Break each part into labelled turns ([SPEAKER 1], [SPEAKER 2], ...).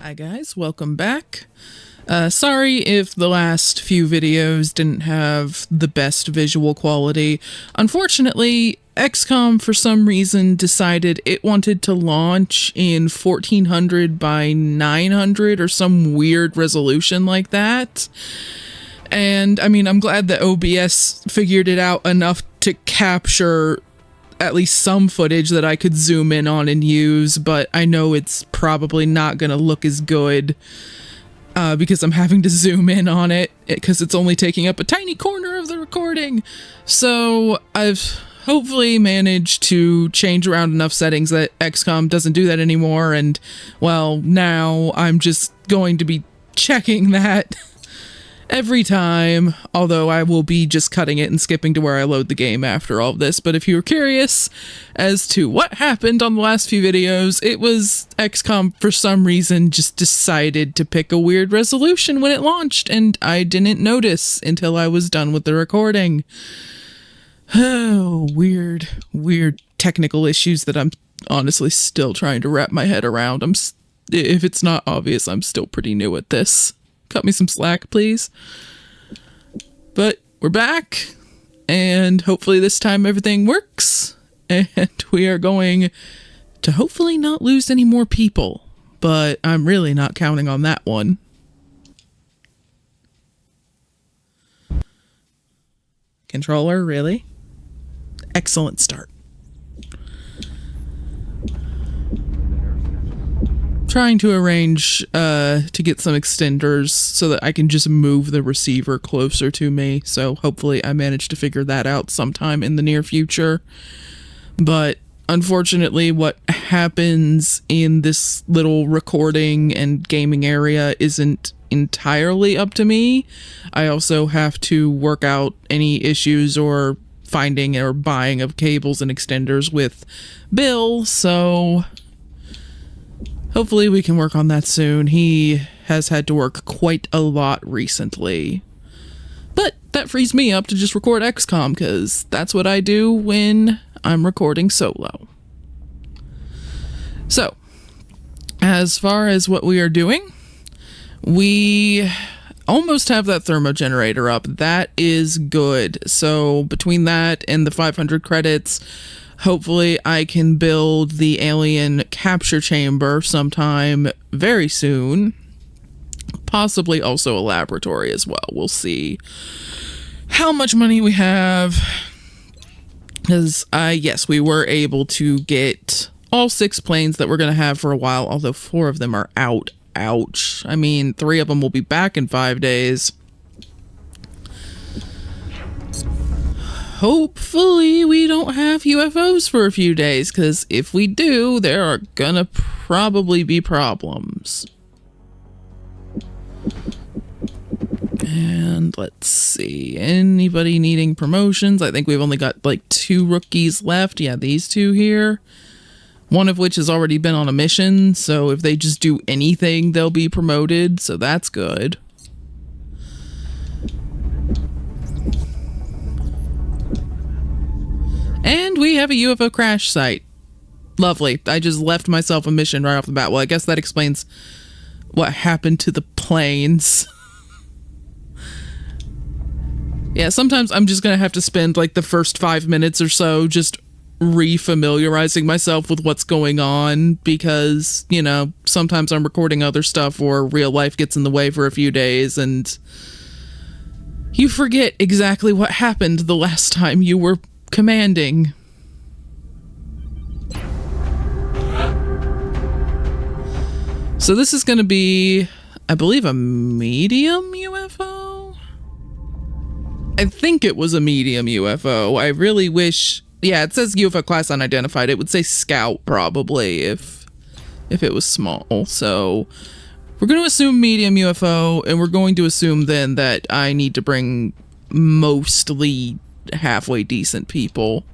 [SPEAKER 1] Hi guys, welcome back. Sorry if the last few videos didn't have the best visual quality. Unfortunately, XCOM for some reason decided it wanted to launch in 1400 by 900 or some weird resolution like that. And I mean, I'm glad that OBS figured it out enough to capture at least some footage that I could zoom in on and use, but I know it's probably not going to look as good because I'm having to zoom in on it because it's only taking up a tiny corner of the recording. So I've hopefully managed to change around enough settings that XCOM doesn't do that anymore, and well, now I'm just going to be checking that every time, although I will be just cutting it and skipping to where I load the game after all of this. But if you were curious as to what happened on the last few videos, it was XCOM for some reason just decided to pick a weird resolution when it launched, and I didn't notice until I was done with the recording. Oh, weird technical issues that I'm honestly still trying to wrap my head around. If it's not obvious, I'm still pretty new at this. Cut me some slack, please. But we're back, and hopefully this time everything works, and we are going to hopefully not lose any more people, but I'm really not counting on that one. Controller, really? Excellent start. Trying to arrange to get some extenders so that I can just move the receiver closer to me, so hopefully I manage to figure that out sometime in the near future. But unfortunately, what happens in this little recording and gaming area isn't entirely up to me. I also have to work out any issues or finding or buying of cables and extenders with Bill, so hopefully we can work on that soon. He has had to work quite a lot recently. But that frees me up to just record XCOM, because that's what I do when I'm recording solo. So, as far as what we are doing, we almost have that thermogenerator up. That is good. So between that and the 500 credits, hopefully I can build the alien capture chamber sometime very soon. Possibly also a laboratory as well. We'll see how much money we have. Because, yes, we were able to get all 6 planes that we're going to have for a while, although 4 of them are out. Ouch. I mean, 3 of them will be back in 5 days. Hopefully we don't have UFOs for a few days, because if we do, there are gonna probably be problems. And let's see, anybody needing promotions? I think we've only got like 2 rookies left. Yeah, these 2 here. One of which has already been on a mission, so if they just do anything, they'll be promoted, so that's good. And we have a UFO crash site. Lovely. I just left myself a mission right off the bat. Well, I guess that explains what happened to the planes. Yeah, sometimes I'm just gonna have to spend like the first 5 minutes or so just re-familiarizing myself with what's going on, because, you know, sometimes I'm recording other stuff or real life gets in the way for a few days and you forget exactly what happened the last time you were commanding. So this is going to be, I believe, a medium UFO? I think it was a medium UFO. I really wish... Yeah, it says UFO class unidentified. It would say Scout, probably, if it was small. So we're going to assume medium UFO, and we're going to assume then that I need to bring mostly halfway decent people.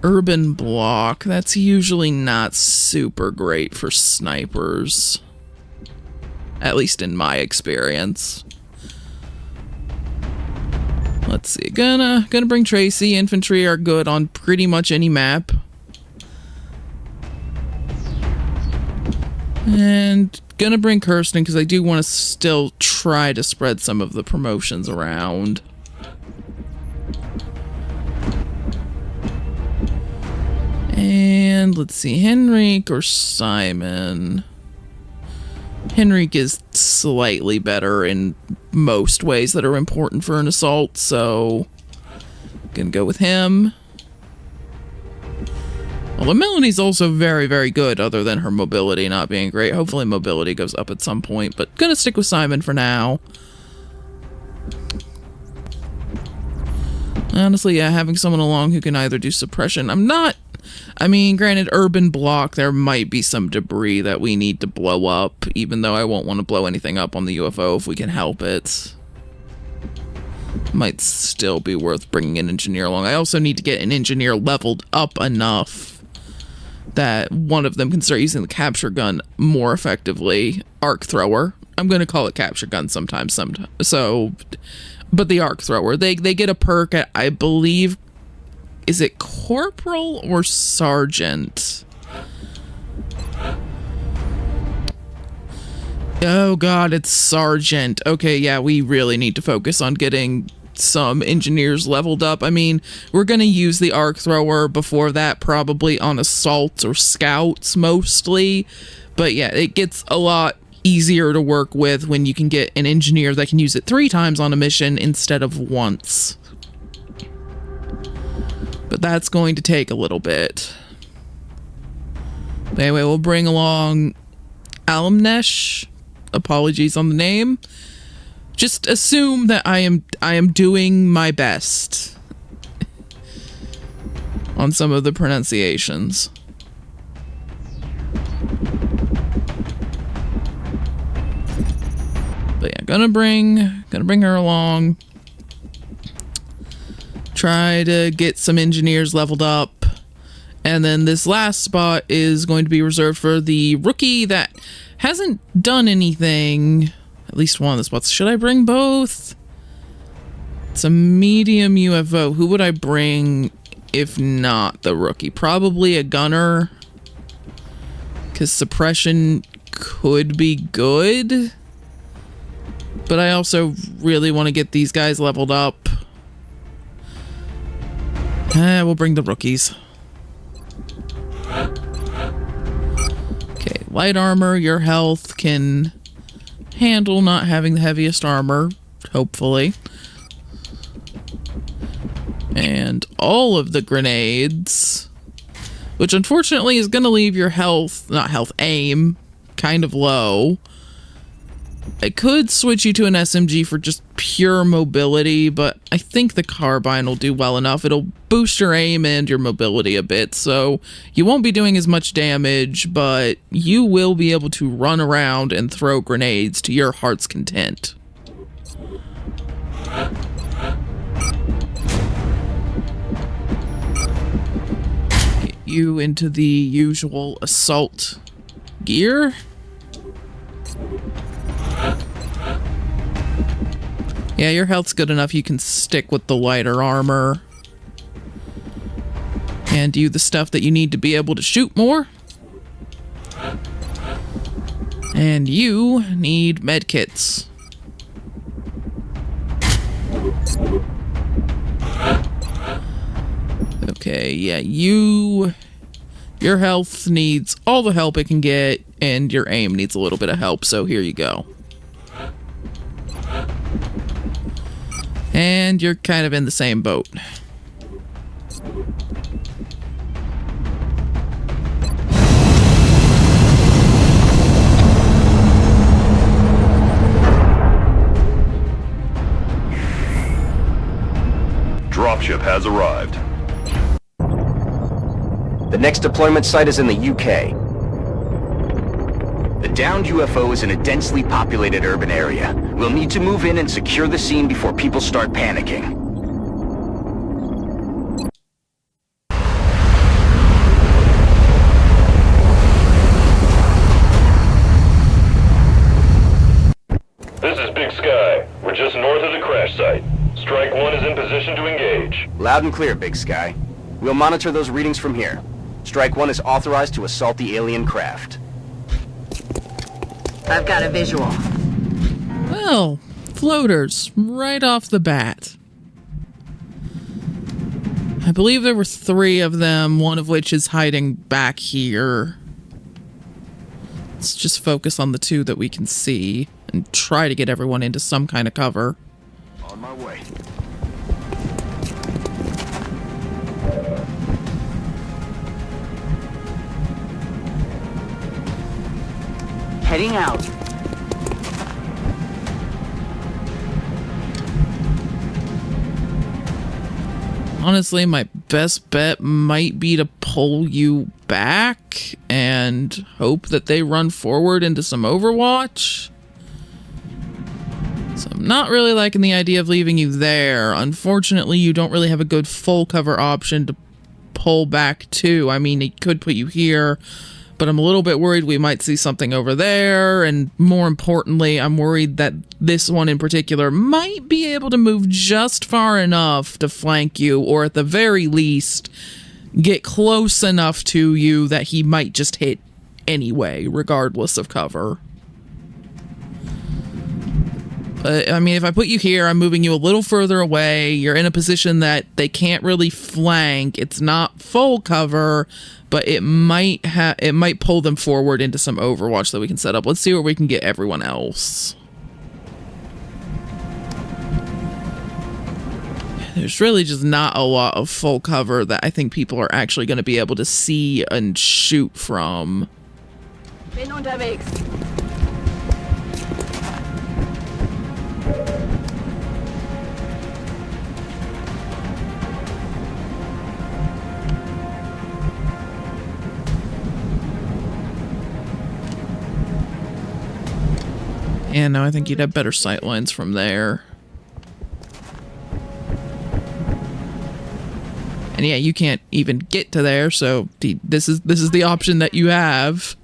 [SPEAKER 1] Urban block. That's usually not super great for snipers. At least in my experience. Let's see. Gonna bring Tracy. Infantry are good on pretty much any map. And gonna bring Kirsten because I do want to still try to spread some of the promotions around. And let's see, Henrik or Simon. Henrik is slightly better in most ways that are important for an assault, so gonna go with him. Although Melanie's also very, very good, other than her mobility not being great. Hopefully mobility goes up at some point, but gonna stick with Simon for now. Honestly, yeah, having someone along who can either do suppression. I mean, granted, urban block, there might be some debris that we need to blow up, even though I won't want to blow anything up on the UFO if we can help it. Might still be worth bringing an engineer along. I also need to get an engineer leveled up enough that one of them can start using the capture gun more effectively. Arc thrower. I'm going to call it capture gun sometimes. So, but the arc thrower, they get a perk at, I believe, is it corporal or sergeant? Oh god, it's sergeant. Okay, yeah, we really need to focus on getting some engineers leveled up. I mean, we're gonna use the arc thrower before that, probably on assaults or scouts mostly. But yeah, it gets a lot easier to work with when you can get an engineer that can use it 3 times on a mission instead of once. But that's going to take a little bit. But anyway, we'll bring along Alamnesh. Apologies on the name. Just assume that I am doing my best on some of the pronunciations. But yeah, gonna bring her along. Try to get some engineers leveled up. And then this last spot is going to be reserved for the rookie that hasn't done anything. At least one of the spots. Should I bring both? It's a medium UFO. Who would I bring if not the rookie? Probably a gunner. Because suppression could be good. But I also really want to get these guys leveled up. We'll bring the rookies. Okay, light armor, your health can handle not having the heaviest armor, hopefully. And all of the grenades, which unfortunately is going to leave your aim kind of low. I could switch you to an SMG for just pure mobility, but I think the carbine will do well enough. It'll boost your aim and your mobility a bit, so you won't be doing as much damage, but you will be able to run around and throw grenades to your heart's content. Get you into the usual assault gear. Yeah, your health's good enough. You can stick with the lighter armor. And do the stuff that you need to be able to shoot more. And you need medkits. Okay, yeah, your health needs all the help it can get, and your aim needs a little bit of help, so here you go. And you're kind of in the same boat.
[SPEAKER 2] Dropship has arrived.
[SPEAKER 3] The next deployment site is in the UK. The downed UFO is in a densely populated urban area. We'll need to move in and secure the scene before people start panicking.
[SPEAKER 2] This is Big Sky. We're just north of the crash site. Strike 1 is in position to engage.
[SPEAKER 3] Loud and clear, Big Sky. We'll monitor those readings from here. Strike 1 is authorized to assault the alien craft.
[SPEAKER 4] I've got a visual.
[SPEAKER 1] Well, floaters, right off the bat. I believe there were 3 of them, one of which is hiding back here. Let's just focus on the 2 that we can see and try to get everyone into some kind of cover.
[SPEAKER 3] On my way. Heading out.
[SPEAKER 1] Honestly, my best bet might be to pull you back and hope that they run forward into some Overwatch. So I'm not really liking the idea of leaving you there. Unfortunately, you don't really have a good full cover option to pull back to. I mean, it could put you here, but I'm a little bit worried we might see something over there, and more importantly, I'm worried that this one in particular might be able to move just far enough to flank you, or at the very least, get close enough to you that he might just hit anyway, regardless of cover. But, I mean, if I put you here, I'm moving you a little further away. You're in a position that they can't really flank. It's not full cover, but it might pull them forward into some Overwatch that we can set up. Let's see where we can get everyone else. There's really just not a lot of full cover that I think people are actually going to be able to see and shoot from.
[SPEAKER 4] Bin unterwegs.
[SPEAKER 1] And no, I think you'd have better sight lines from there. And yeah, you can't even get to there, so this is the option that you have.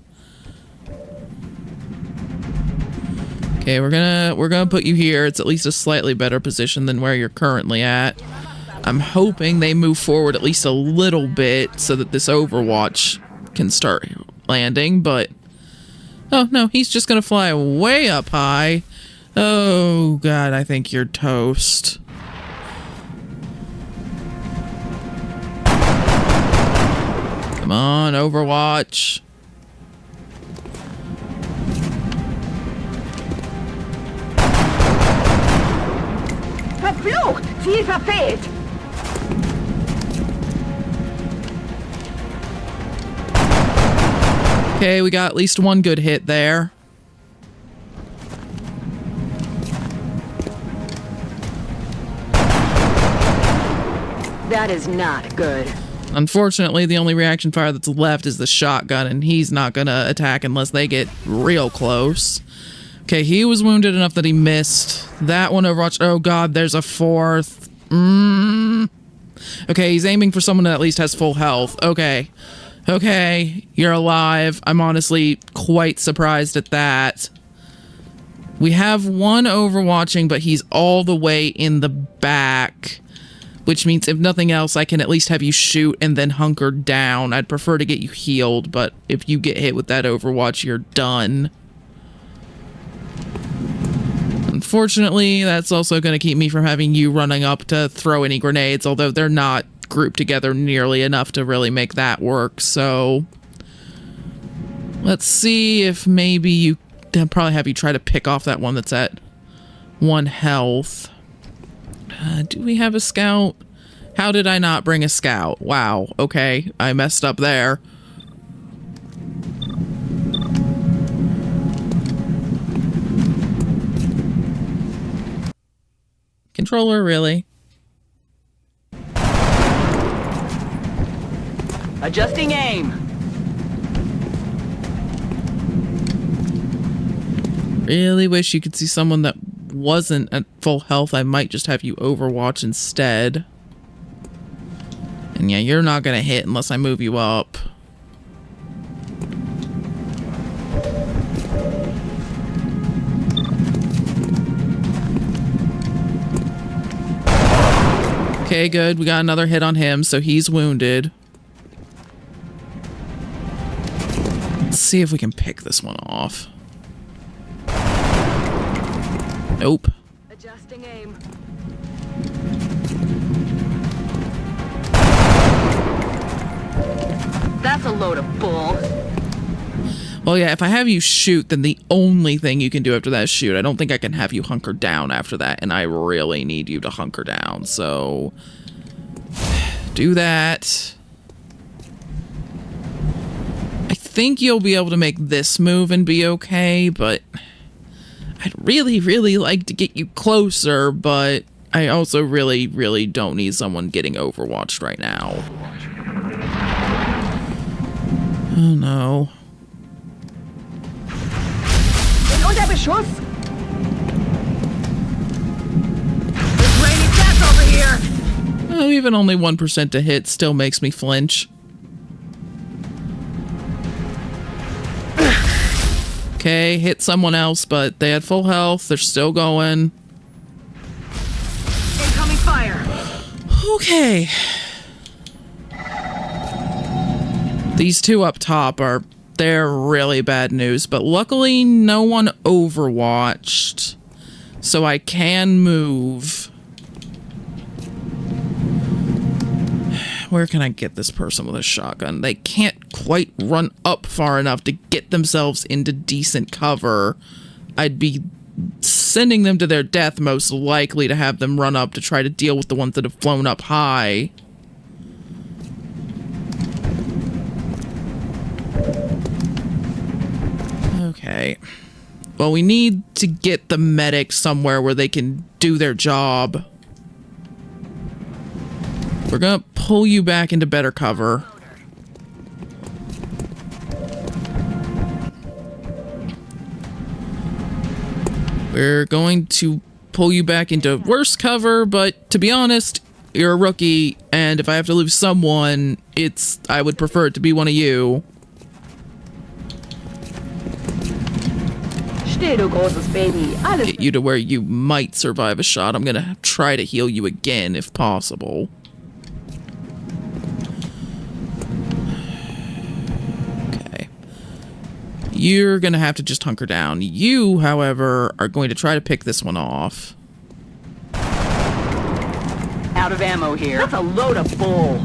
[SPEAKER 1] Okay, we're gonna put you here. It's at least a slightly better position than where you're currently at. I'm hoping they move forward at least a little bit so that this Overwatch can start landing, but oh no, he's just gonna fly way up high. Oh god, I think you're toast. Come on, Overwatch.
[SPEAKER 4] Verflucht! Ziel verfehlt!
[SPEAKER 1] Okay, we got at least one good hit there.
[SPEAKER 4] That is not good.
[SPEAKER 1] Unfortunately, the only reaction fire that's left is the shotgun, and he's not gonna attack unless they get real close. Okay, he was wounded enough that he missed. That one Overwatch. Oh god, there's a 4th. Okay, he's aiming for someone that at least has full health. Okay. Okay, you're alive. I'm honestly quite surprised at that. We have one overwatching, but he's all the way in the back. Which means, if nothing else, I can at least have you shoot and then hunker down. I'd prefer to get you healed, but if you get hit with that Overwatch, you're done. Unfortunately, that's also going to keep me from having you running up to throw any grenades, although they're not grouped together nearly enough to really make that work, so let's see if maybe you... They'll probably have you try to pick off that one that's at 1 health. Do we have a scout? How did I not bring a scout? Wow, okay, I messed up there. Controller, really?
[SPEAKER 4] Adjusting aim.
[SPEAKER 1] Really wish you could see someone that wasn't at full health. I might just have you Overwatch instead. And yeah, you're not gonna hit unless I move you up. Okay, good. We got another hit on him, so he's wounded. Let's see if we can pick this one off. Nope.
[SPEAKER 4] Adjusting aim. That's a load of bull.
[SPEAKER 1] Well, yeah, if I have you shoot, then the only thing you can do after that is shoot. I don't think I can have you hunker down after that, and I really need you to hunker down, so do that. I think you'll be able to make this move and be okay, but I'd really, really like to get you closer, but I also really, really don't need someone getting overwatched right now. Oh, no.
[SPEAKER 4] Unter Beschuss! There's rainy cats over here!
[SPEAKER 1] Well, even only 1% to hit still makes me flinch. Okay, hit someone else, but they had full health. They're still going.
[SPEAKER 4] Incoming fire!
[SPEAKER 1] Okay. These two up top they're really bad news, but luckily no one overwatched, so I can move. Where can I get this person with a shotgun? They can't quite run up far enough to get themselves into decent cover. I'd be sending them to their death, most likely, to have them run up to try to deal with the ones that have flown up high. Okay. Well, we need to get the medic somewhere where they can do their job. We're gonna pull you back into better cover. We're going to pull you back into worse cover, but to be honest, you're a rookie, and if I have to lose someone, I would prefer it to be one of you.
[SPEAKER 4] Still, du großes Baby. Alles.
[SPEAKER 1] Get you to where you might survive a shot. I'm gonna try to heal you again if possible. Okay. You're gonna have to just hunker down. You, however, are going to try to pick this one off.
[SPEAKER 4] Out of ammo here. That's a load of bull.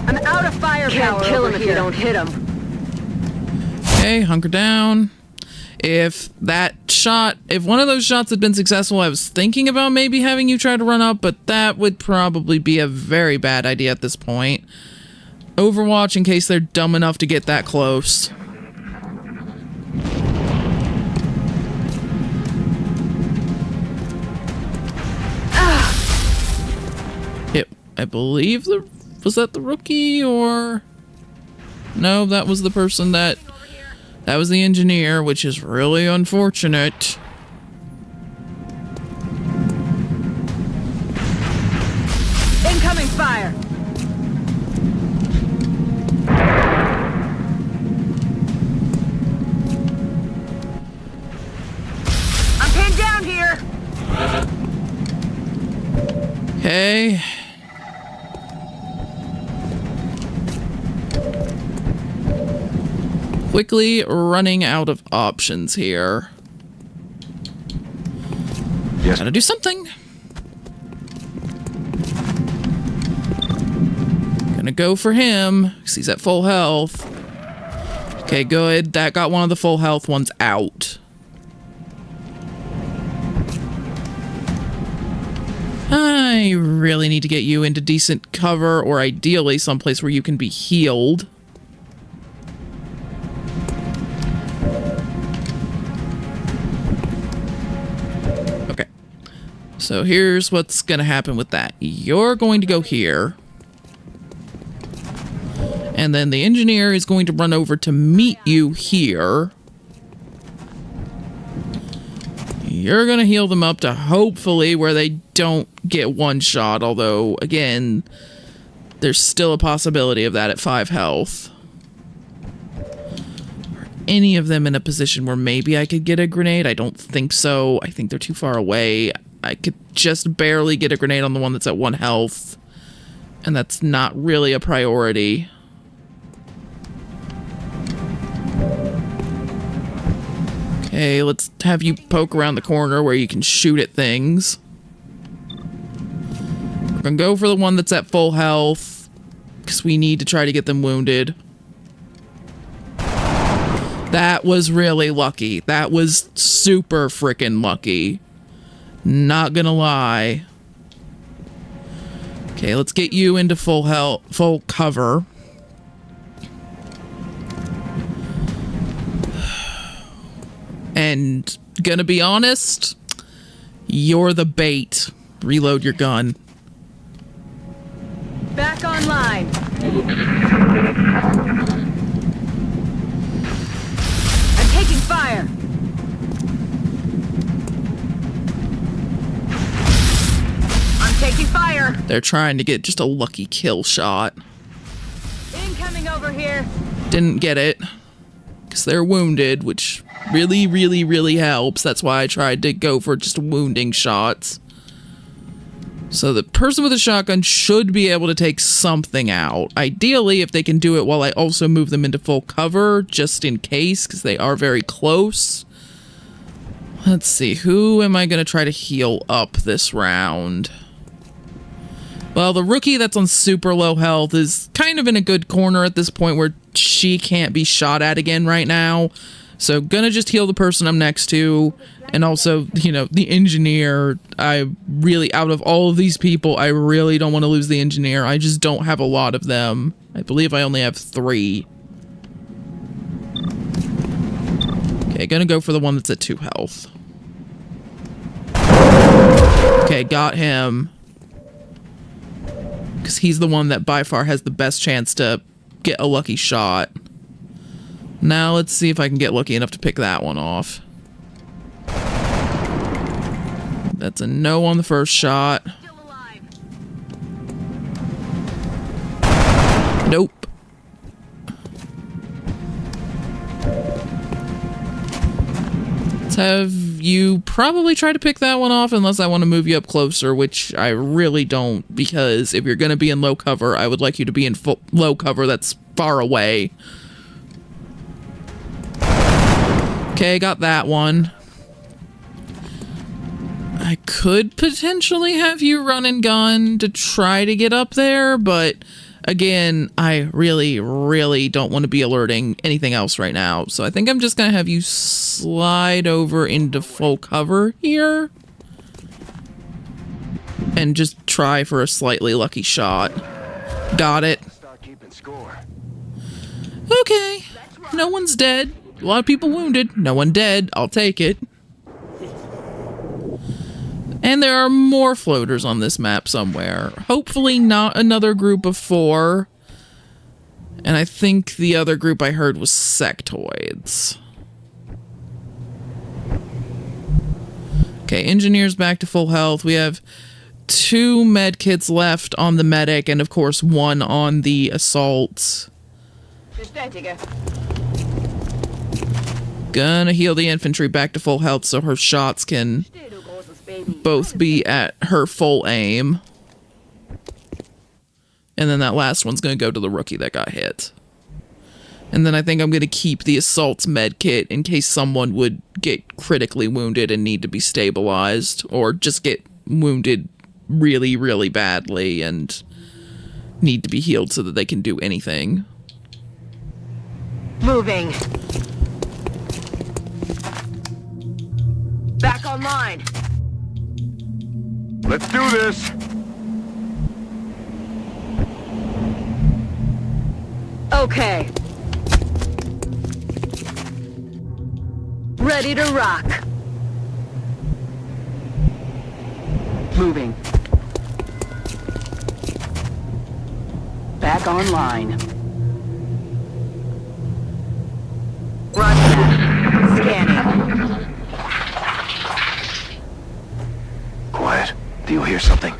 [SPEAKER 4] I'm out of firepower. Can't kill him if you don't hit him.
[SPEAKER 1] Okay, hunker down. If one of those shots had been successful, I was thinking about maybe having you try to run up, but that would probably be a very bad idea at this point. Overwatch in case they're dumb enough to get that close. I believe was that the rookie, or no, that was the person that was the engineer, which is really unfortunate.
[SPEAKER 4] Incoming fire. I'm pinned down here.
[SPEAKER 1] Okay. Quickly running out of options here.
[SPEAKER 3] Yes.
[SPEAKER 1] Gotta do something. Gonna go for him, because he's at full health. Okay, good. That got one of the full health ones out. I really need to get you into decent cover, or ideally someplace where you can be healed. So here's what's going to happen with that. You're going to go here. And then the engineer is going to run over to meet you here. You're going to heal them up to hopefully where they don't get one shot. Although, again, there's still a possibility of that at 5 health. Are any of them in a position where maybe I could get a grenade? I don't think so. I think they're too far away. I could just barely get a grenade on the one that's at 1 health. And that's not really a priority. Okay, let's have you poke around the corner where you can shoot at things. We're gonna go for the one that's at full health, because we need to try to get them wounded. That was really lucky. That was super freaking lucky. Not gonna lie. Okay, let's get you into full cover. And gonna be honest, you're the bait. Reload your gun.
[SPEAKER 4] Back online. I'm taking fire. I'm taking fire.
[SPEAKER 1] They're trying to get just a lucky kill shot.
[SPEAKER 4] Incoming over here.
[SPEAKER 1] Didn't get it. Because they're wounded, which really, really, really helps. That's why I tried to go for just wounding shots. So the person with a shotgun should be able to take something out. Ideally, if they can do it while I also move them into full cover, just in case, because they are very close. Let's see, who am I going to try to heal up this round? Well, the rookie that's on super low health is kind of in a good corner at this point where she can't be shot at again right now. So gonna just heal the person I'm next to. And also, you know, the engineer. I really, out of all of these people, I really don't want to lose the engineer. I just don't have a lot of them. I believe I only have 3. Okay, gonna go for the one that's at 2 health. Okay, got him. Because he's the one that by far has the best chance to get a lucky shot. Now let's see if I can get lucky enough to pick that one off. That's a no on the first shot.
[SPEAKER 4] Still alive.
[SPEAKER 1] Nope. Let's have you probably try to pick that one off unless I want to move you up closer, which I really don't, because if you're going to be in low cover, I would like you to be in low cover that's far away. Okay, got that one. I could potentially have you run and gun to try to get up there, but again, I really, really don't want to be alerting anything else right now. So I think I'm just going to have you slide over into full cover here. And just try for a slightly lucky shot. Got it. Okay. No one's dead. A lot of people wounded. No one dead. I'll take it. And there are more floaters on this map somewhere. Hopefully not another group of 4. And I think the other group I heard was sectoids. Okay, engineers back to full health. We have 2 med kits left on the medic, and of course 1 on the assault. Gonna heal the infantry back to full health so her shots can both be at her full aim. And then that last one's gonna go to the rookie that got hit. And then I think I'm gonna keep the assault's med kit in case someone would get critically wounded and need to be stabilized, or just get wounded really, really badly and need to be healed so that they can do anything.
[SPEAKER 4] Moving. Back online.
[SPEAKER 3] Let's do this!
[SPEAKER 4] Okay. Ready to rock.
[SPEAKER 5] Moving. Back online.
[SPEAKER 4] Roger that. Scanning.
[SPEAKER 3] Quiet. Do you hear something?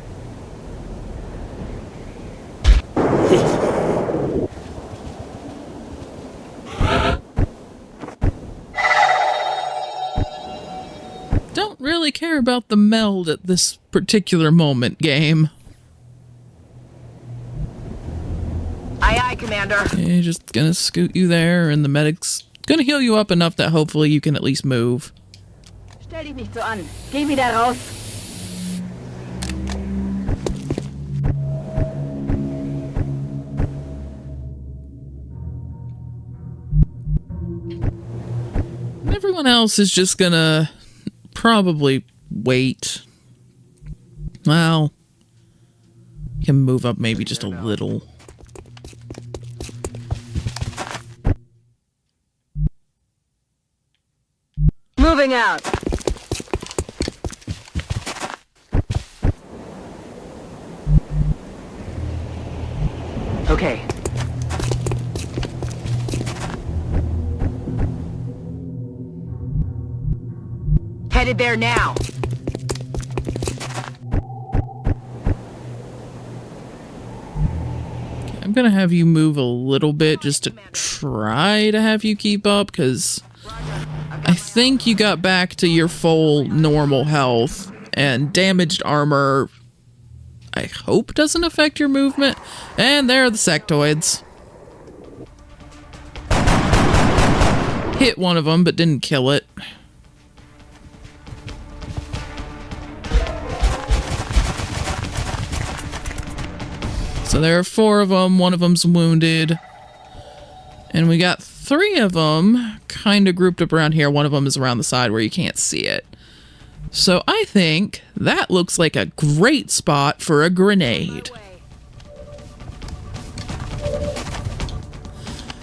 [SPEAKER 1] Don't really care about the meld at this particular moment, game.
[SPEAKER 4] Aye, aye, Commander.
[SPEAKER 1] Okay, just gonna scoot you there, and the medic's Gonna heal you up enough that hopefully you can at least move.
[SPEAKER 4] Stell dich nicht so an. Geh wieder raus.
[SPEAKER 1] Everyone else is just gonna probably wait. Well, you can move up maybe just a little.
[SPEAKER 4] Moving out.
[SPEAKER 5] Okay.
[SPEAKER 4] Headed there now.
[SPEAKER 1] I'm gonna have you move a little bit just to try to have you keep up, because I think you got back to your full normal health, and damaged armor, I hope, doesn't affect your movement. And there are the sectoids. Hit one of them, but didn't kill it. So there are 4 of them, one of them's wounded. And we got 3 of them kind of grouped up around here. One of them is around the side where you can't see it. So I think that looks like a great spot for a grenade.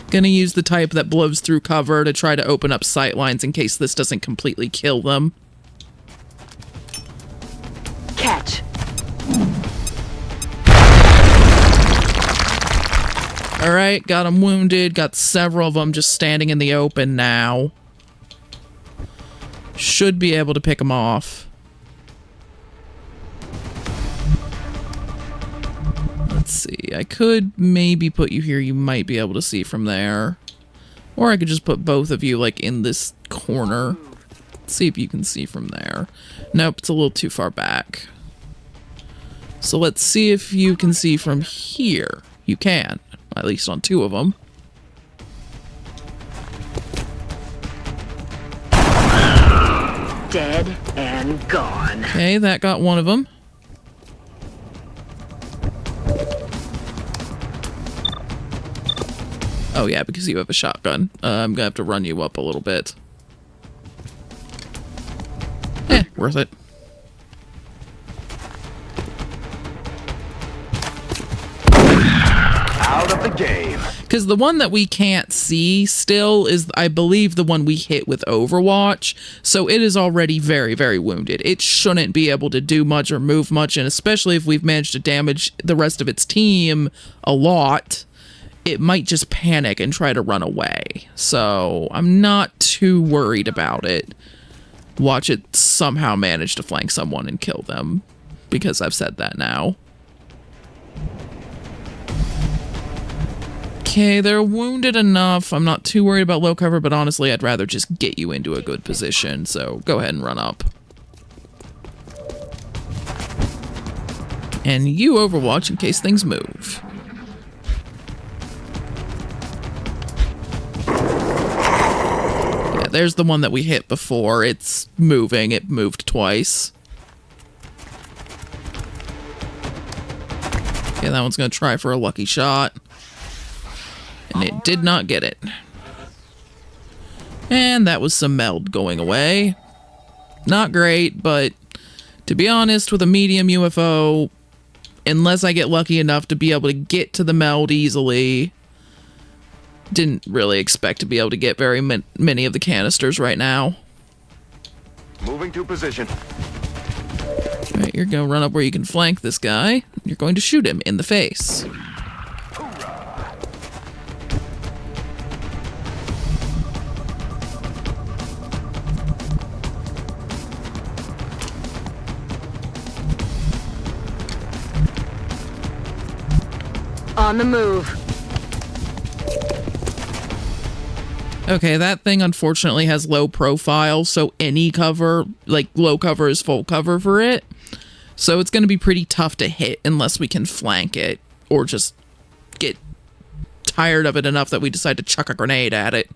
[SPEAKER 1] Gonna use the type that blows through cover to try to open up sight lines in case this doesn't completely kill them.
[SPEAKER 4] Catch.
[SPEAKER 1] Alright, got them wounded. Got several of them just standing in the open now. Should be able to pick them off. Let's see. I could maybe put you here. You might be able to see from there. Or I could just put both of you, like, in this corner. Let's see if you can see from there. Nope, it's a little too far back. So let's see if you can see from here. You can. At least on 2 of them.
[SPEAKER 4] Dead and gone.
[SPEAKER 1] Okay, that got one of them. Oh yeah, because you have a shotgun. I'm gonna have to run you up a little bit. Worth it.
[SPEAKER 3] Out of the game.
[SPEAKER 1] Because the one that we can't see still is, I believe, the one we hit with Overwatch. So it is already very, very wounded. It shouldn't be able to do much or move much. And especially if we've managed to damage the rest of its team a lot, it might just panic and try to run away. So I'm not too worried about it. Watch it somehow manage to flank someone and kill them. Because I've said that now. Okay, they're wounded enough. I'm not too worried about low cover, but honestly, I'd rather just get you into a good position, so go ahead and run up. And you Overwatch in case things move. Yeah, there's the one that we hit before. It's moving. It moved twice. Okay, that one's gonna try for a lucky shot. And it did not get it. And that was some meld going away. Not great, but to be honest, with a medium UFO, unless I get lucky enough to be able to get to the meld easily, didn't really expect to be able to get very many of the canisters right now.
[SPEAKER 3] Moving to position.
[SPEAKER 1] Alright, you're going to run up where you can flank this guy. You're going to shoot him in the face.
[SPEAKER 4] On the move.
[SPEAKER 1] Okay, that thing unfortunately has low profile, so any cover, like low cover is full cover for it. So it's going to be pretty tough to hit unless we can flank it or just get tired of it enough that we decide to chuck a grenade at it.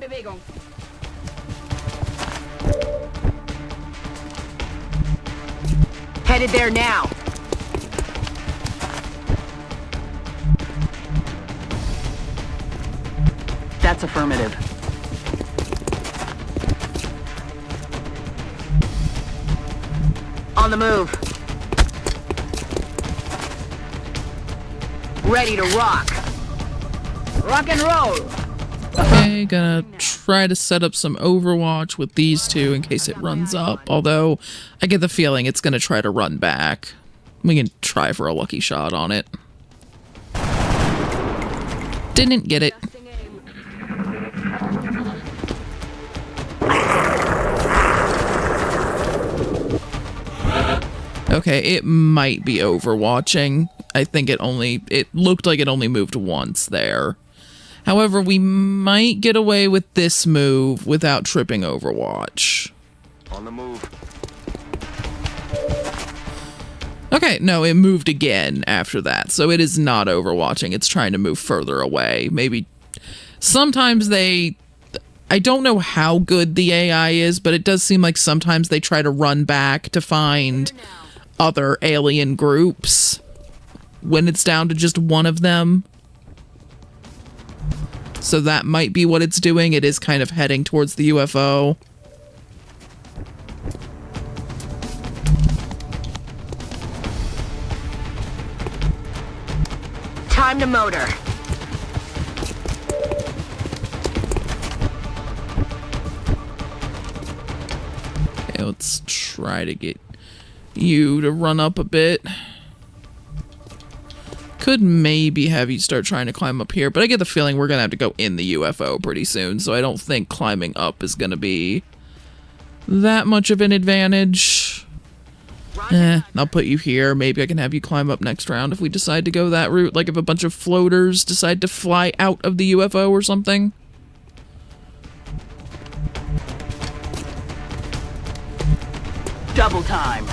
[SPEAKER 4] Bewegung. Headed there now.
[SPEAKER 5] That's affirmative.
[SPEAKER 4] On the move. Ready to rock. Rock and roll.
[SPEAKER 1] Okay, gonna try to set up some Overwatch with these two in case it runs up, although I get the feeling it's gonna try to run back. We can try for a lucky shot on it. Didn't get it. Okay, it might be overwatching. I think it looked like it only moved once there. However, we might get away with this move without tripping Overwatch.
[SPEAKER 3] On the move.
[SPEAKER 1] Okay, no, it moved again after that, so it is not overwatching. It's trying to move further away. Maybe sometimes I don't know how good the AI is, but it does seem like sometimes they try to run back to find other alien groups when it's down to just one of them. So that might be what it's doing. It is kind of heading towards the UFO.
[SPEAKER 4] Time to motor.
[SPEAKER 1] Okay, let's try to get you to run up a bit. Could maybe have you start trying to climb up here, but I get the feeling we're gonna have to go in the UFO pretty soon, so I don't think climbing up is gonna be that much of an advantage. I'll put you here. Maybe I can have you climb up next round if we decide to go that route, like if a bunch of floaters decide to fly out of the UFO or something.
[SPEAKER 5] Double time.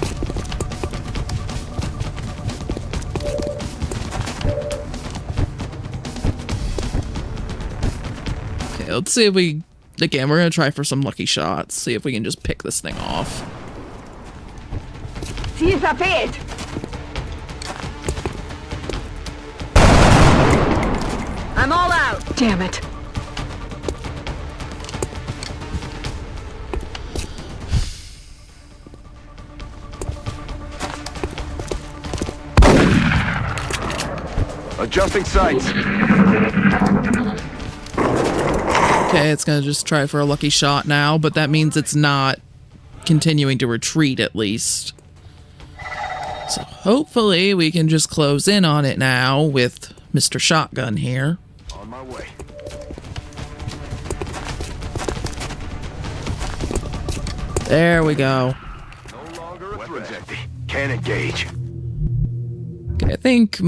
[SPEAKER 1] Okay, let's see if we... Again, we're gonna try for some lucky shots. See if we can just pick this thing off.
[SPEAKER 4] Sie ist verfehlt. I'm all out. Damn it.
[SPEAKER 3] Adjusting sights.
[SPEAKER 1] Okay, it's gonna just try for a lucky shot now, but that means it's not continuing to retreat at least. So hopefully we can just close in on it now with Mr. Shotgun here.
[SPEAKER 3] On my way.
[SPEAKER 1] There we go.
[SPEAKER 3] No longer a threat. Empty. Can't engage.
[SPEAKER 1] Okay, I think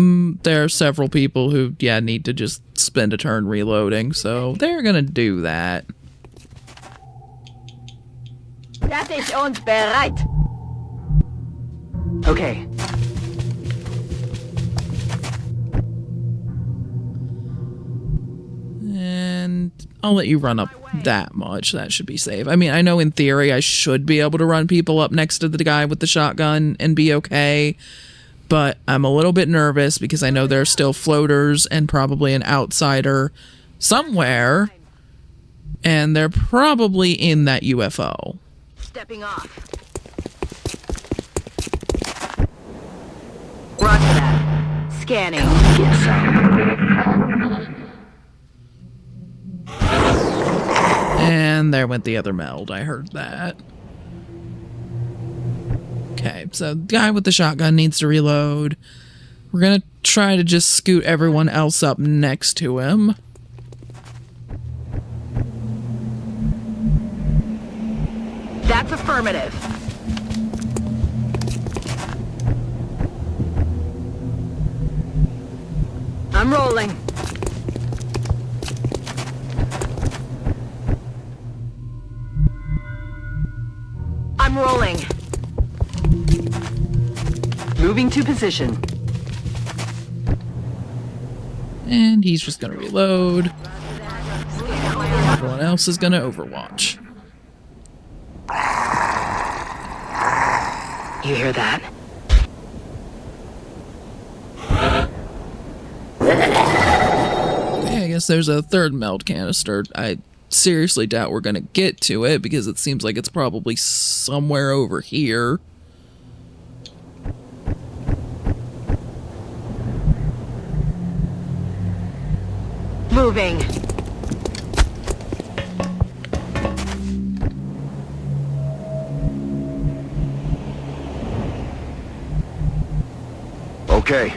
[SPEAKER 1] there are several people who, yeah, need to just spend a turn reloading, so they're gonna do that.
[SPEAKER 4] Das ist uns bereit.
[SPEAKER 5] Okay.
[SPEAKER 1] And I'll let you run up that much. That should be safe. I mean, I know in theory I should be able to run people up next to the guy with the shotgun and be okay, but I'm a little bit nervous because I know there are still floaters and probably an outsider somewhere, and they're probably in that UFO.
[SPEAKER 4] Stepping off. Roger that. Scanning.
[SPEAKER 5] Get some.
[SPEAKER 1] And there went the other meld. I heard that. Okay, so the guy with the shotgun needs to reload. We're gonna try to just scoot everyone else up next to him.
[SPEAKER 4] That's affirmative. I'm rolling. I'm rolling.
[SPEAKER 5] Moving to position.
[SPEAKER 1] And he's just gonna reload. Everyone else is gonna overwatch.
[SPEAKER 5] You hear that?
[SPEAKER 1] Okay, I guess there's a third meld canister. I seriously doubt we're gonna get to it because it seems like it's probably somewhere over here.
[SPEAKER 4] Moving.
[SPEAKER 3] Okay.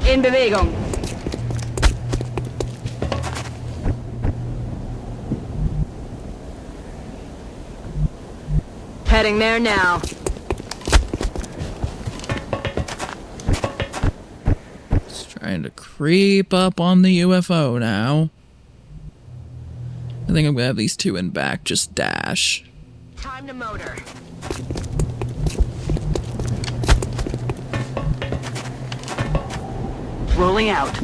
[SPEAKER 4] In Bewegung. Heading there now.
[SPEAKER 1] Just trying to creep up on the UFO now. I think I'm gonna have these two in back just dash.
[SPEAKER 4] Time to motor.
[SPEAKER 5] Rolling out.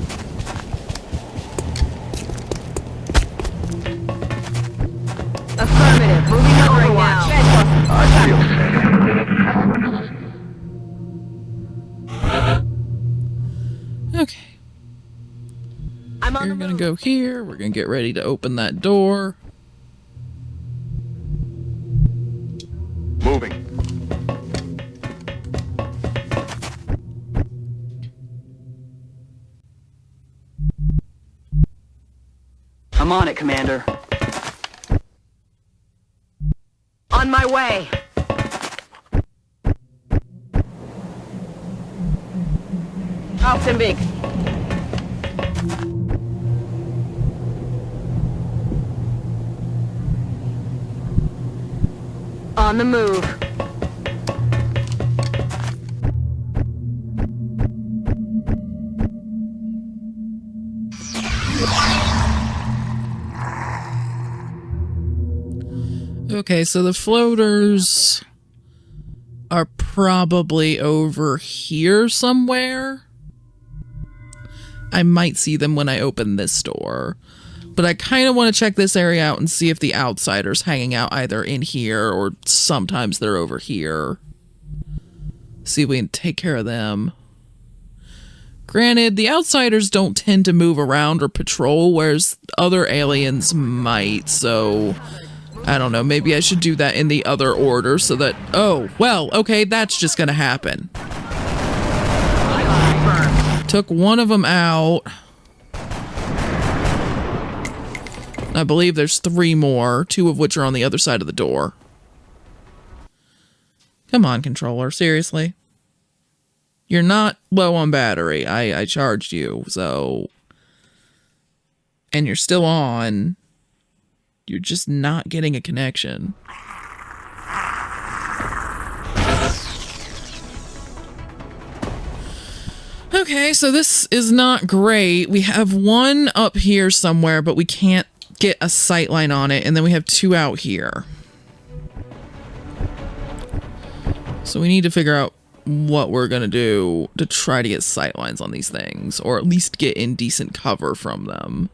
[SPEAKER 4] Affirmative. Moving over now.
[SPEAKER 1] Okay.
[SPEAKER 4] I'm on
[SPEAKER 1] We're
[SPEAKER 4] the
[SPEAKER 1] gonna
[SPEAKER 4] move.
[SPEAKER 1] go here. We're gonna get ready to open that door.
[SPEAKER 3] Moving.
[SPEAKER 5] I'm on it, Commander.
[SPEAKER 4] On my way. Auf dem Weg. On the move.
[SPEAKER 1] Okay, so the floaters are probably over here somewhere. I might see them when I open this door. But I kind of want to check this area out and see if the outsider's hanging out either in here or sometimes they're over here. See if we can take care of them. Granted, the outsiders don't tend to move around or patrol, whereas other aliens might, so I don't know, maybe I should do that in the other order so that, oh, well, okay, that's just gonna happen. Took one of them out. I believe there's 3 more, 2 of which are on the other side of the door. Come on, controller, seriously. You're not low on battery. I charged you, so... And you're still on. You're just not getting a connection. Okay, so this is not great. We have one up here somewhere, but we can't get a sight line on it, and then we have 2 out here. So we need to figure out what we're gonna do to try to get sight lines on these things, or at least get in decent cover from them.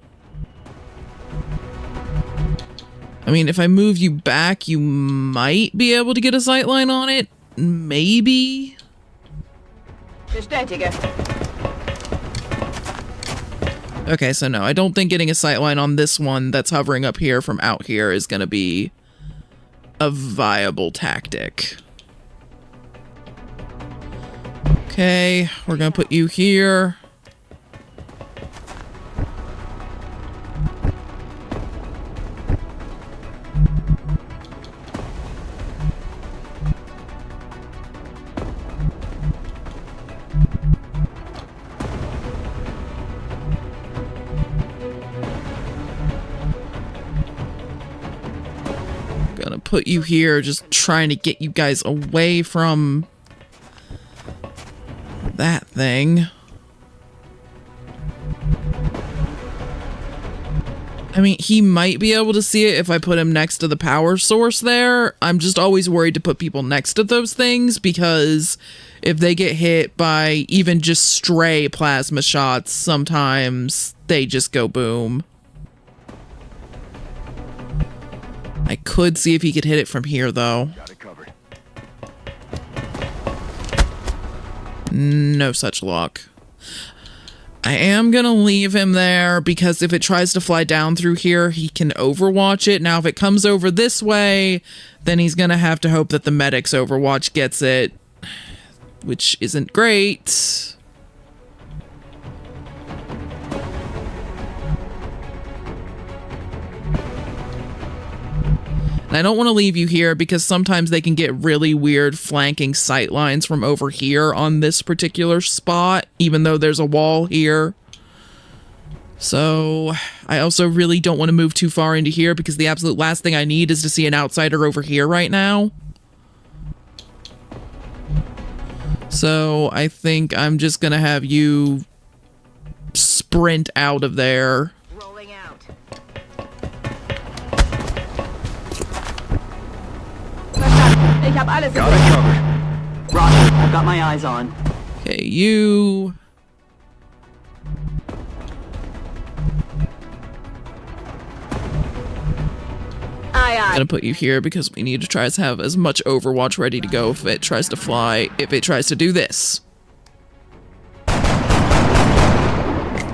[SPEAKER 1] I mean, if I move you back, you might be able to get a sight line on it. Maybe.
[SPEAKER 4] Bestätige.
[SPEAKER 1] Okay, so no, I don't think getting a sight line on this one that's hovering up here from out here is going to be a viable tactic. Okay, we're going to put you here. Gonna put you here, just trying to get you guys away from that thing. I mean, he might be able to see it if I put him next to the power source there. I'm just always worried to put people next to those things because if they get hit by even just stray plasma shots, sometimes they just go boom. I could see if he could hit it from here, though.
[SPEAKER 3] Got it covered.
[SPEAKER 1] No such luck. I am gonna leave him there because if it tries to fly down through here, he can overwatch it. Now, if it comes over this way, then he's gonna have to hope that the medic's overwatch gets it, which isn't great. And I don't want to leave you here because sometimes they can get really weird flanking sight lines from over here on this particular spot, even though there's a wall here. So I also really don't want to move too far into here because the absolute last thing I need is to see an outsider over here right now. So I think I'm just going to have you sprint out of there.
[SPEAKER 4] Rolling out. Ich hab alles
[SPEAKER 3] Got it covered.
[SPEAKER 5] Roger, I've got my eyes on.
[SPEAKER 1] Okay, you...
[SPEAKER 4] Aye,
[SPEAKER 1] I'm
[SPEAKER 4] aye.
[SPEAKER 1] gonna put you here because we need to try to have as much Overwatch ready to go if it tries to fly, if it tries to do this.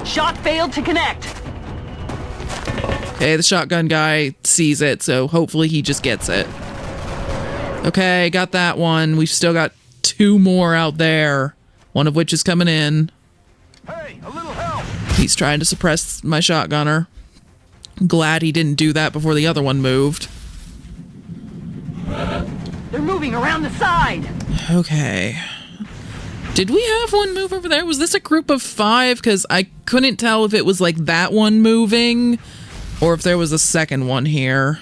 [SPEAKER 5] Shot failed to connect.
[SPEAKER 1] Okay, the shotgun guy sees it, so hopefully he just gets it. Okay, got that one. We've still got 2 more out there, one of which is coming in.
[SPEAKER 3] Hey, a little help!
[SPEAKER 1] He's trying to suppress my shotgunner. Glad he didn't do that before the other one moved.
[SPEAKER 5] They're moving around the side.
[SPEAKER 1] Okay. Did we have one move over there? Was this a group of 5? Because I couldn't tell if it was like that one moving or if there was a second one here.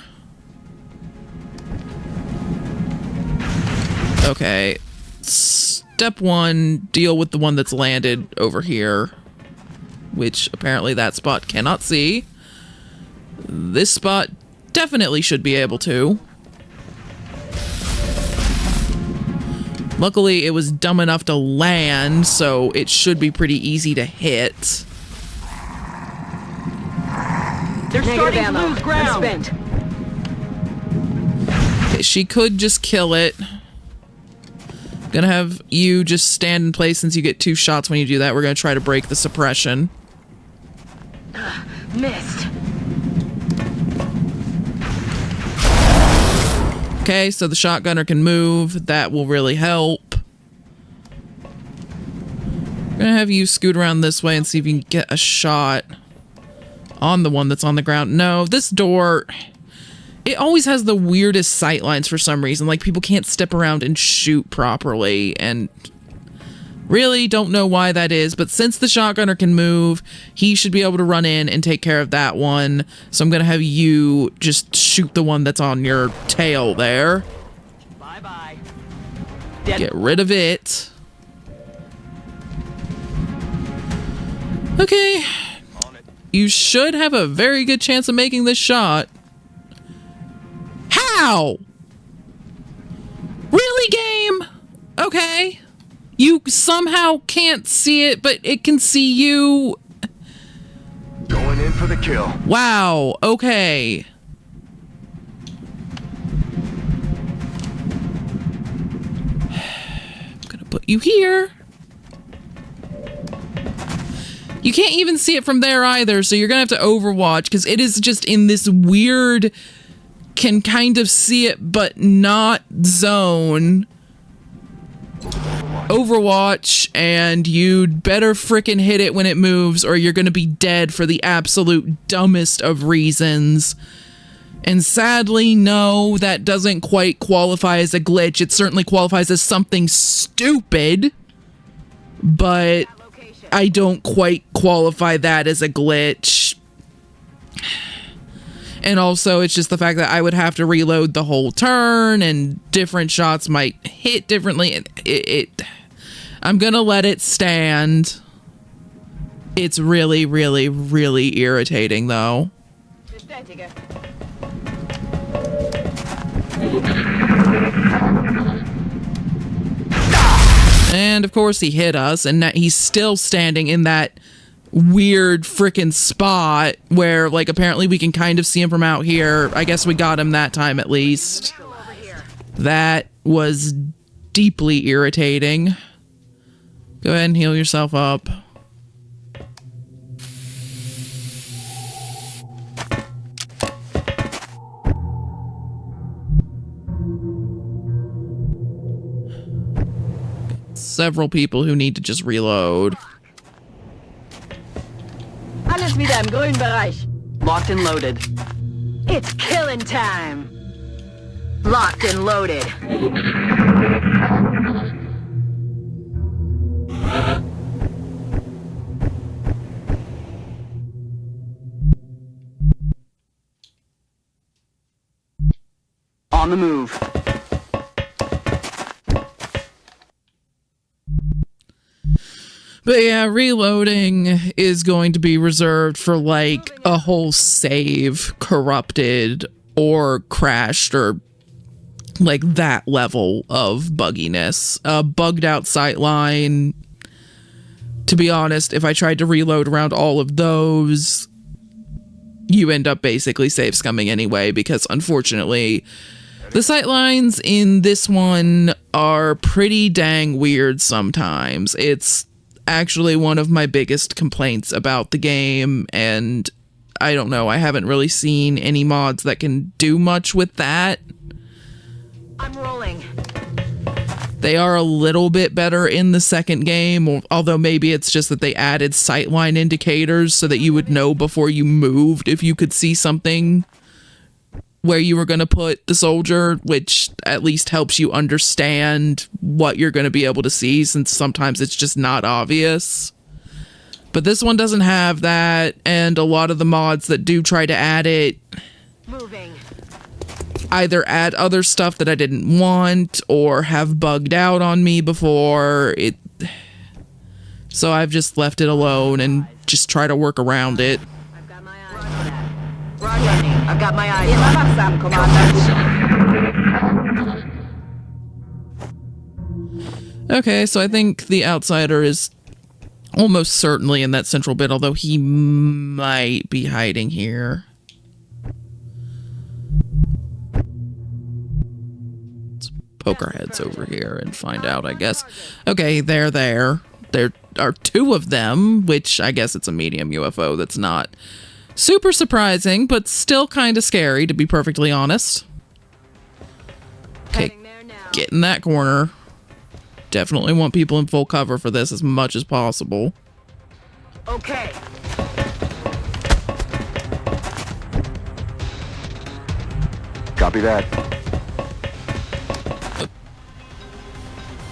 [SPEAKER 1] Okay. Step 1, deal with the one that's landed over here, which apparently that spot cannot see. This spot definitely should be able to. Luckily, it was dumb enough to land, so it should be pretty easy to hit.
[SPEAKER 5] They're
[SPEAKER 4] Negative
[SPEAKER 5] starting to
[SPEAKER 4] ammo.
[SPEAKER 5] lose ground.
[SPEAKER 4] I'm spent.
[SPEAKER 1] Okay, she could just kill it. Gonna have you just stand in place since you get 2 shots when you do that. We're gonna try to break the suppression.
[SPEAKER 4] Missed.
[SPEAKER 1] Okay, so the shotgunner can move. That will really help. I'm gonna have you scoot around this way and see if you can get a shot on the one that's on the ground. No, this door, it always has the weirdest sight lines for some reason. Like, people can't step around and shoot properly, and really don't know why that is, but since the shotgunner can move, he should be able to run in and take care of that one. So I'm gonna have you just shoot the one that's on your tail there.
[SPEAKER 5] Bye-bye.
[SPEAKER 1] Get rid of it. Okay. You should have a very good chance of making this shot. How? Really, game? Okay. You somehow can't see it, but it can see you.
[SPEAKER 3] Going in for the kill.
[SPEAKER 1] Wow, okay. I'm gonna put you here. You can't even see it from there either, so you're gonna have to overwatch, because it is just in this weird, can kind of see it but not zone. Overwatch, and you'd better frickin' hit it when it moves or you're gonna be dead for the absolute dumbest of reasons. And sadly, no, that doesn't quite qualify as a glitch. It certainly qualifies as something stupid, but I don't quite qualify that as a glitch. And also, it's just the fact that I would have to reload the whole turn, and different shots might hit differently. I'm gonna let it stand. It's really, really, really irritating, though.
[SPEAKER 4] Bestätige.
[SPEAKER 1] And of course he hit us, and he's still standing in that weird frickin' spot where, like, apparently we can kind of see him from out here. I guess we got him that time at least. That was deeply irritating. Go ahead and heal yourself up. Several people who need to just reload.
[SPEAKER 4] Alles wieder im grünen Bereich.
[SPEAKER 5] Locked and loaded.
[SPEAKER 4] It's killing time. Locked and loaded.
[SPEAKER 5] On the move.
[SPEAKER 1] But yeah, reloading is going to be reserved for like a whole save corrupted or crashed or like that level of bugginess. A bugged out sightline. To be honest, if I tried to reload around all of those, you end up basically save scumming anyway, because unfortunately the sightlines in this one are pretty dang weird sometimes. It's actually one of my biggest complaints about the game, and I don't know, I haven't really seen any mods that can do much with that.
[SPEAKER 4] I'm rolling.
[SPEAKER 1] They are a little bit better in the second game, although maybe it's just that they added sightline indicators so that you would know before you moved if you could see something where you were going to put the soldier, which at least helps you understand what you're going to be able to see, since sometimes it's just not obvious. But this one doesn't have that, and a lot of the mods that do try to add it
[SPEAKER 4] Moving.
[SPEAKER 1] either add other stuff that I didn't want or have bugged out on me before. So I've just left it alone and just try to work around it.
[SPEAKER 4] I've got my eyes on that. Roger. I've got my eyes on that.
[SPEAKER 1] Okay, so I think the outsider is almost certainly in that central bit, although he might be hiding here. Let's poke our heads over here and find out, I guess. Okay, they're there. There are two of them, which I guess it's a medium UFO. That's not super surprising, but still kind of scary, to be perfectly honest. Okay, get in that corner. Definitely want people in full cover for this as much as possible.
[SPEAKER 4] Okay.
[SPEAKER 3] Copy that.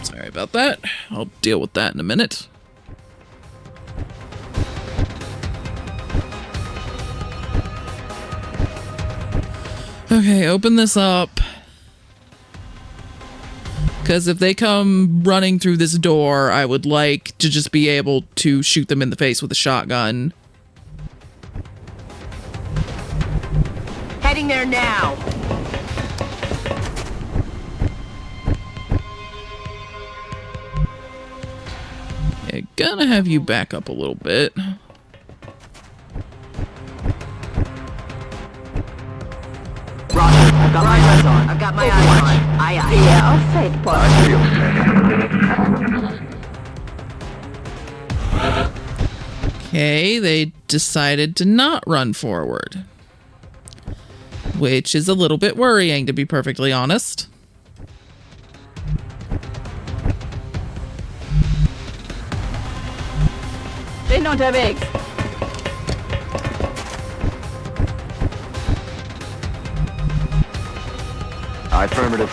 [SPEAKER 1] Sorry about that. I'll deal with that in a minute. Okay, open this up. Because if they come running through this door, I would like to just be able to shoot them in the face with a shotgun.
[SPEAKER 4] Heading there now.
[SPEAKER 1] Yeah, gonna have you back up a little bit.
[SPEAKER 5] Roger. I've got my eyes on.
[SPEAKER 4] I've got my eyes on. Aye, aye. Yeah, I'll fake
[SPEAKER 1] Okay, they decided to not run forward. Which is a little bit worrying, to be perfectly honest.
[SPEAKER 4] Bin unterwegs.
[SPEAKER 3] Affirmative.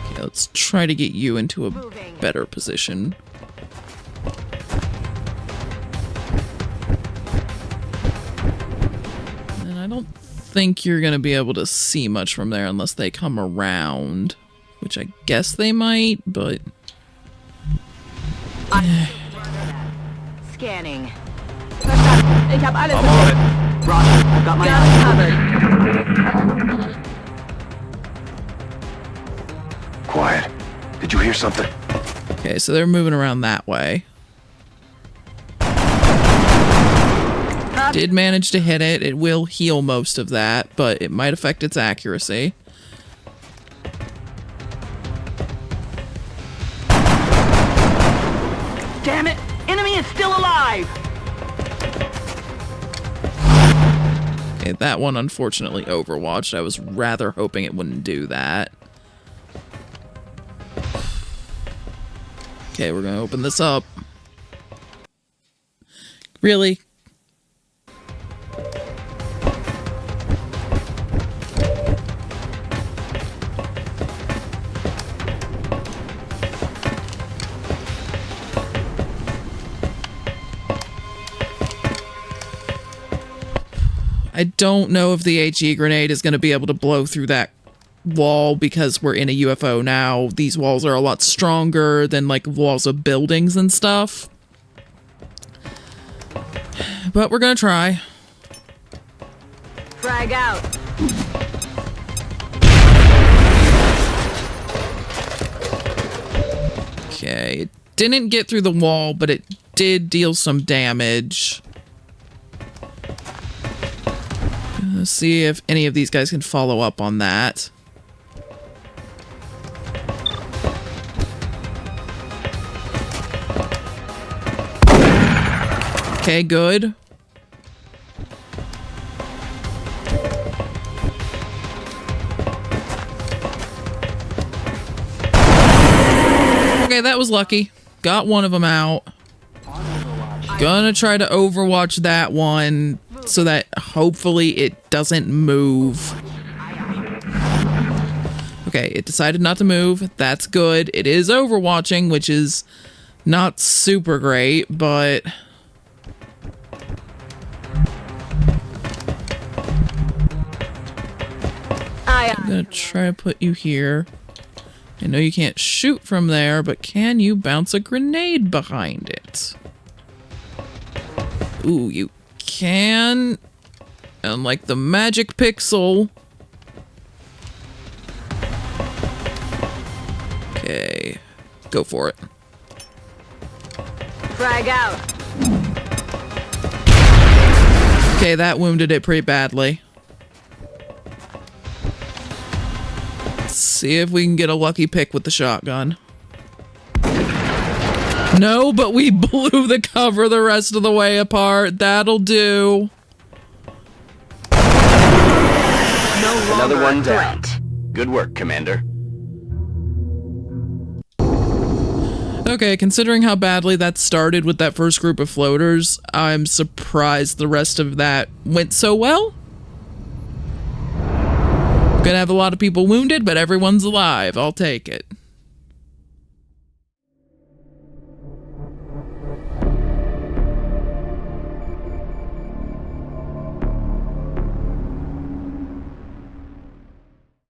[SPEAKER 1] Okay, let's try to get you into a better position. And I don't think you're gonna be able to see much from there unless they come around. Which I guess they might, but...
[SPEAKER 4] Scanning. Verstanden. Ich hab alles
[SPEAKER 5] I'm on it. Roger, I've got my eyes
[SPEAKER 4] covered.
[SPEAKER 2] Quiet. Did you hear something?
[SPEAKER 1] Okay, so they're moving around that way. Did manage to hit it. It will heal most of that, but it might affect its accuracy.
[SPEAKER 5] Damn it! Enemy is still alive!
[SPEAKER 1] Okay, that one unfortunately overwatched. I was rather hoping it wouldn't do that. Okay, we're gonna open this up. Really? I don't know if the HE grenade is going to be able to blow through that wall because we're in a UFO now. These walls are a lot stronger than like walls of buildings and stuff. But we're going to try.
[SPEAKER 4] Frag out.
[SPEAKER 1] Okay, it didn't get through the wall, but it did deal some damage. Let's see if any of these guys can follow up on that. Okay, good. Okay, that was lucky. Got one of them out. Gonna try to overwatch that one so that hopefully it doesn't move. Okay, it decided not to move. That's good. It is overwatching, which is not super great, but... I'm gonna try to put you here. I know you can't shoot from there, but can you bounce a grenade behind it? Ooh, you can. Unlike the magic pixel. Okay, go for it.
[SPEAKER 4] Frag out.
[SPEAKER 1] Okay, that wounded it pretty badly. Let's see if we can get a lucky pick with the shotgun. No, but we blew the cover the rest of the way apart. That'll do.
[SPEAKER 3] Another one down. Good work, Commander.
[SPEAKER 1] Okay, considering how badly that started with that first group of floaters, I'm surprised the rest of that went so well. Gonna have a lot of people wounded, but everyone's alive. I'll take it.